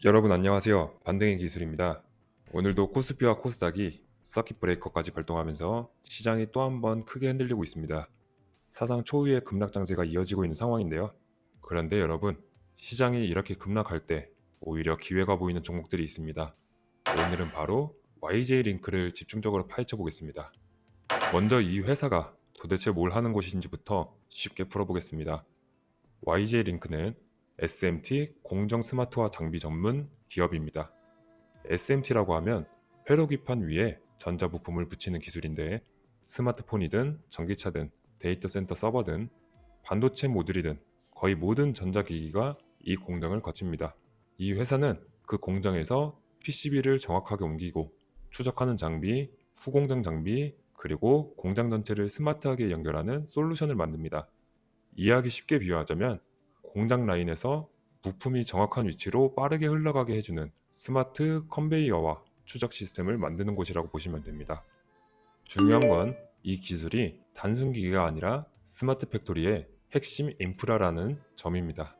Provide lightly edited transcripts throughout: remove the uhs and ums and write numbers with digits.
여러분 안녕하세요. 반등의 기술입니다. 오늘도 코스피와 코스닥이 서킷 브레이커까지 발동하면서 시장이 또 한 번 크게 흔들리고 있습니다. 사상 초유의 급락 장세가 이어지고 있는 상황인데요. 그런데 여러분, 시장이 이렇게 급락할 때 오히려 기회가 보이는 종목들이 있습니다. 오늘은 바로 YJ 링크를 집중적으로 파헤쳐 보겠습니다. 먼저 이 회사가 도대체 뭘 하는 곳인지부터 쉽게 풀어보겠습니다. YJ 링크는 SMT 공정 스마트화 장비 전문 기업입니다. SMT라고 하면 회로기판 위에 전자부품을 붙이는 기술인데, 스마트폰이든 전기차든 데이터 센터 서버든 반도체 모듈이든 거의 모든 전자기기가 이 공정을 거칩니다. 이 회사는 그 공정에서 PCB를 정확하게 옮기고 추적하는 장비, 후공정 장비, 그리고 공장 전체를 스마트하게 연결하는 솔루션을 만듭니다. 이해하기 쉽게 비유하자면 공장 라인에서 부품이 정확한 위치로 빠르게 흘러가게 해주는 스마트 컨베이어와 추적 시스템을 만드는 곳이라고 보시면 됩니다. 중요한 건 이 기술이 단순 기기가 아니라 스마트 팩토리의 핵심 인프라라는 점입니다.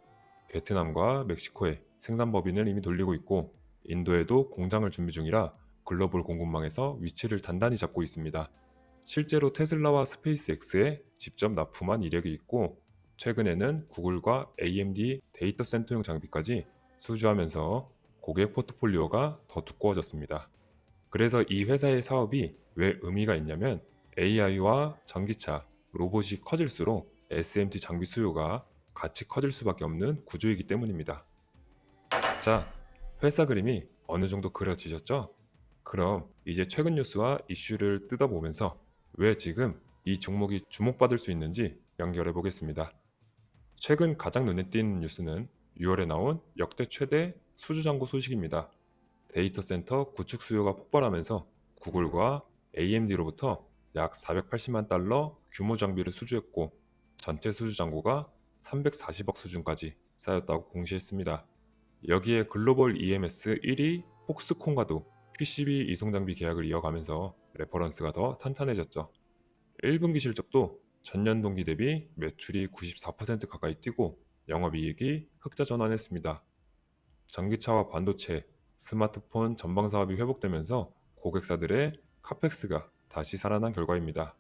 베트남과 멕시코에 생산 법인을 이미 돌리고 있고, 인도에도 공장을 준비 중이라 글로벌 공급망에서 위치를 단단히 잡고 있습니다. 실제로 테슬라와 스페이스X에 직접 납품한 이력이 있고, 최근에는 구글과 AMD 데이터 센터용 장비까지 수주하면서 고객 포트폴리오가 더 두꺼워졌습니다. 그래서 이 회사의 사업이 왜 의미가 있냐면, AI와 전기차, 로봇이 커질수록 SMT 장비 수요가 같이 커질 수밖에 없는 구조이기 때문입니다. 자, 회사 그림이 어느 정도 그려지셨죠? 그럼 이제 최근 뉴스와 이슈를 뜯어보면서 왜 지금 이 종목이 주목받을 수 있는지 연결해 보겠습니다. 최근 가장 눈에 띄는 뉴스는 6월에 나온 역대 최대 수주잔고 소식입니다. 데이터 센터 구축 수요가 폭발하면서 구글과 AMD로부터 약 480만 달러 규모 장비를 수주했고, 전체 수주 잔고가 340억 수준까지 쌓였다고 공시했습니다. 여기에 글로벌 EMS 1위 폭스콘과도 PCB 이송 장비 계약을 이어가면서 레퍼런스가 더 탄탄해졌죠. 1분기 실적도 전년 동기 대비 매출이 94% 가까이 뛰고 영업이익이 흑자 전환했습니다. 전기차와 반도체, 스마트폰 전방 사업이 회복되면서 고객사들의 카펙스가 다시 살아난 결과입니다.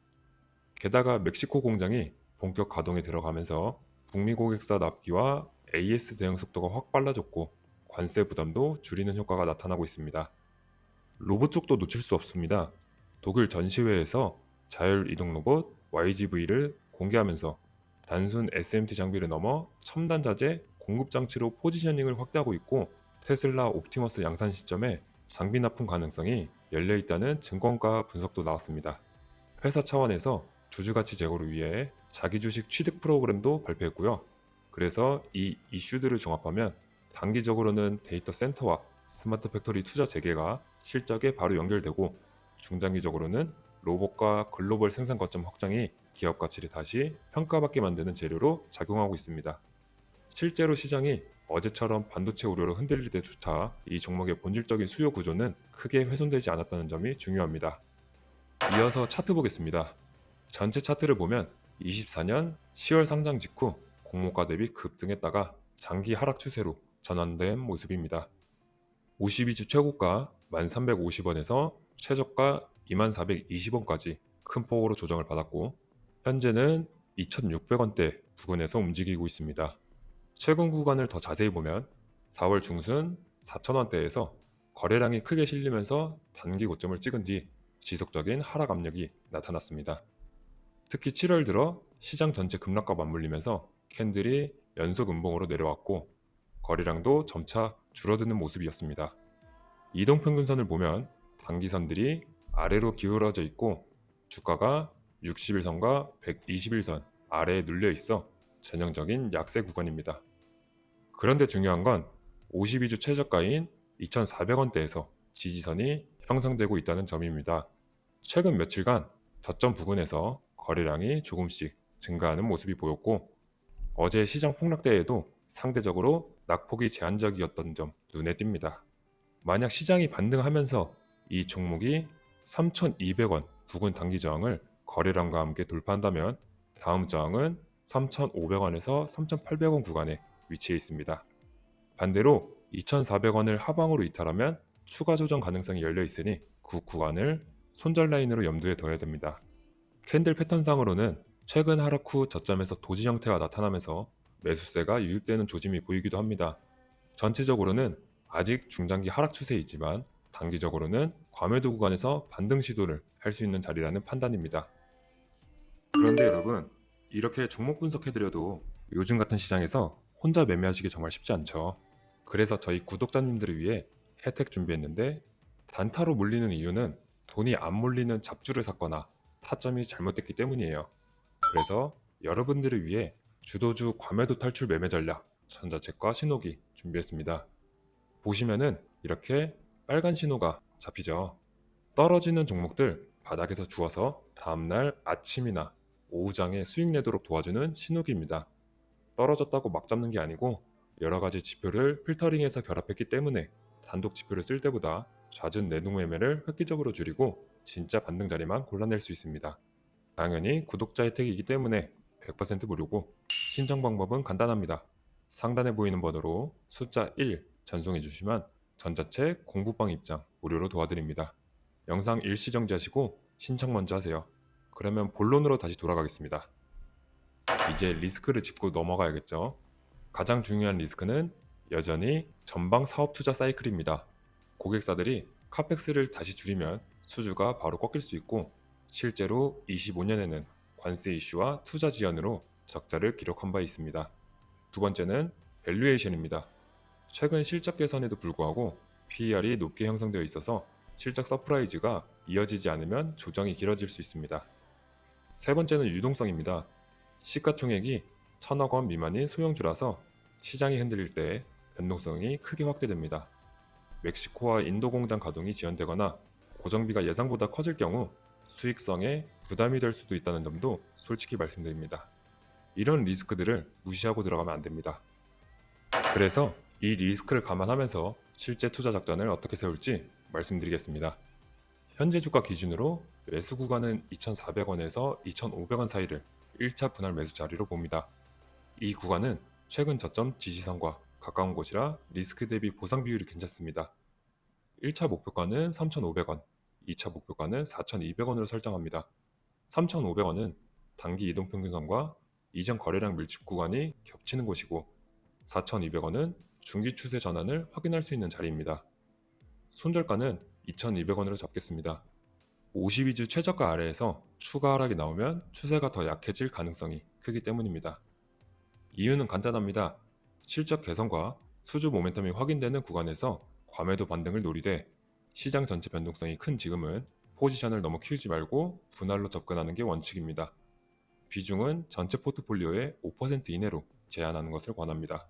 게다가 멕시코 공장이 본격 가동에 들어가면서 북미 고객사 납기와 AS 대응 속도가 확 빨라졌고, 관세 부담도 줄이는 효과가 나타나고 있습니다. 로봇 쪽도 놓칠 수 없습니다. 독일 전시회에서 자율 이동 로봇 YGV를 공개하면서 단순 SMT 장비를 넘어 첨단 자재 공급 장치로 포지셔닝을 확대하고 있고, 테슬라 옵티머스 양산 시점에 장비 납품 가능성이 열려 있다는 증권가 분석도 나왔습니다. 회사 차원에서 주주가치 제고를 위해 자기 주식 취득 프로그램도 발표했고요. 그래서 이 이슈들을 종합하면 단기적으로는 데이터 센터와 스마트 팩토리 투자 재개가 실적에 바로 연결되고, 중장기적으로는 로봇과 글로벌 생산 거점 확장이 기업 가치를 다시 평가받게 만드는 재료로 작용하고 있습니다. 실제로 시장이 어제처럼 반도체 우려로 흔들릴 때조차 이 종목의 본질적인 수요 구조는 크게 훼손되지 않았다는 점이 중요합니다. 이어서 차트 보겠습니다. 전체 차트를 보면 24년 10월 상장 직후 공모가 대비 급등했다가 장기 하락 추세로 전환된 모습입니다. 52주 최고가 1350원에서 최저가 2420원까지 큰 폭으로 조정을 받았고, 현재는 2600원대 부근에서 움직이고 있습니다. 최근 구간을 더 자세히 보면 4월 중순 4000원대에서 거래량이 크게 실리면서 단기 고점을 찍은 뒤 지속적인 하락 압력이 나타났습니다. 특히 7월 들어 시장 전체 급락과 맞물리면서 캔들이 연속 음봉으로 내려왔고, 거래량도 점차 줄어드는 모습이었습니다. 이동평균선을 보면 단기선들이 아래로 기울어져 있고, 주가가 60일선과 120일선 아래에 눌려 있어 전형적인 약세 구간입니다. 그런데 중요한 건 52주 최저가인 2,400원대에서 지지선이 형성되고 있다는 점입니다. 최근 며칠간 저점 부근에서 거래량이 조금씩 증가하는 모습이 보였고, 어제 시장 폭락대에도 상대적으로 낙폭이 제한적이었던 점 눈에 띕니다. 만약 시장이 반등하면서 이 종목이 3,200원 부근 단기 저항을 거래량과 함께 돌파한다면 다음 저항은 3,500원에서 3,800원 구간에 위치해 있습니다. 반대로 2,400원을 하방으로 이탈하면 추가 조정 가능성이 열려 있으니 그 구간을 손절 라인으로 염두에 둬야 됩니다. 캔들 패턴상으로는 최근 하락 후 저점에서 도지 형태가 나타나면서 매수세가 유입되는 조짐이 보이기도 합니다. 전체적으로는 아직 중장기 하락 추세이지만 단기적으로는 과매도 구간에서 반등 시도를 할 수 있는 자리라는 판단입니다. 그런데 여러분, 이렇게 종목 분석해드려도 요즘 같은 시장에서 혼자 매매하시기 정말 쉽지 않죠. 그래서 저희 구독자님들을 위해 혜택 준비했는데, 단타로 몰리는 이유는 돈이 안 몰리는 잡주를 샀거나 타점이 잘못됐기 때문이에요. 그래서 여러분들을 위해 주도주 과매도 탈출 매매 전략 전자책과 신호기 준비했습니다. 보시면은 이렇게 빨간 신호가 잡히죠. 떨어지는 종목들 바닥에서 주워서 다음날 아침이나 오후장에 수익 내도록 도와주는 신호기입니다. 떨어졌다고 막 잡는 게 아니고 여러 가지 지표를 필터링해서 결합했기 때문에 단독 지표를 쓸 때보다 잦은 내동 매매를 획기적으로 줄이고 진짜 반등 자리만 골라낼 수 있습니다. 당연히 구독자 혜택이기 때문에 100% 무료고 신청 방법은 간단합니다. 상단에 보이는 번호로 숫자 1 전송해 주시면 전자책 공부방 입장 무료로 도와드립니다. 영상 일시 정지하시고 신청 먼저 하세요. 그러면 본론으로 다시 돌아가겠습니다. 이제 리스크를 짚고 넘어가야겠죠. 가장 중요한 리스크는 여전히 전방 사업 투자 사이클입니다. 고객사들이 카펙스를 다시 줄이면 수주가 바로 꺾일 수 있고, 실제로 25년에는 관세 이슈와 투자 지연으로 적자를 기록한 바 있습니다. 두 번째는 밸류에이션입니다. 최근 실적 개선에도 불구하고 PER이 높게 형성되어 있어서 실적 서프라이즈가 이어지지 않으면 조정이 길어질 수 있습니다. 세 번째는 유동성입니다. 시가총액이 1,000억 원 미만인 소형주라서 시장이 흔들릴 때 변동성이 크게 확대됩니다. 멕시코와 인도 공장 가동이 지연되거나 고정비가 예상보다 커질 경우 수익성에 부담이 될 수도 있다는 점도 솔직히 말씀드립니다. 이런 리스크들을 무시하고 들어가면 안 됩니다. 그래서 이 리스크를 감안하면서 실제 투자 작전을 어떻게 세울지 말씀드리겠습니다. 현재 주가 기준으로 매수 구간은 2,400원에서 2,500원 사이를 1차 분할 매수 자리로 봅니다. 이 구간은 최근 저점 지지선과 가까운 곳이라 리스크 대비 보상 비율이 괜찮습니다. 1차 목표가는 3,500원, 2차 목표가는 4,200원으로 설정합니다. 3,500원은 단기 이동평균선과 이전 거래량 밀집 구간이 겹치는 곳이고, 4,200원은 중기 추세 전환을 확인할 수 있는 자리입니다. 손절가는 2,200원으로 잡겠습니다. 52주 최저가 아래에서 추가 하락이 나오면 추세가 더 약해질 가능성이 크기 때문입니다. 이유는 간단합니다. 실적 개선과 수주 모멘텀이 확인되는 구간에서 과매도 반등을 노리되, 시장 전체 변동성이 큰 지금은 포지션을 너무 키우지 말고 분할로 접근하는 게 원칙입니다. 비중은 전체 포트폴리오의 5% 이내로 제한하는 것을 권합니다.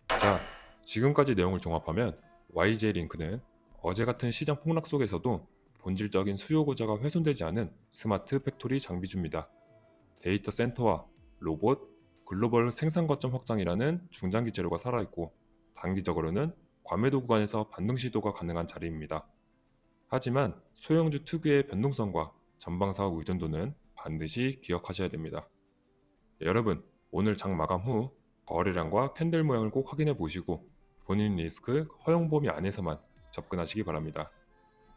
자, 지금까지 내용을 종합하면 YJ링크는 어제 같은 시장 폭락 속에서도 본질적인 수요 구조가 훼손되지 않은 스마트 팩토리 장비주입니다. 데이터 센터와 로봇, 글로벌 생산 거점 확장이라는 중장기 재료가 살아있고, 단기적으로는 과매도 구간에서 반등 시도가 가능한 자리입니다. 하지만 소형주 특유의 변동성과 전방 사업 의존도는 반드시 기억하셔야 됩니다. 여러분, 오늘 장 마감 후 거래량과 캔들 모양을 꼭 확인해 보시고 본인 리스크 허용 범위 안에서만 접근하시기 바랍니다.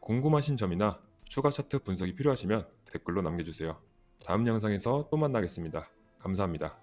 궁금하신 점이나 추가 차트 분석이 필요하시면 댓글로 남겨주세요. 다음 영상에서 또 만나겠습니다. 감사합니다.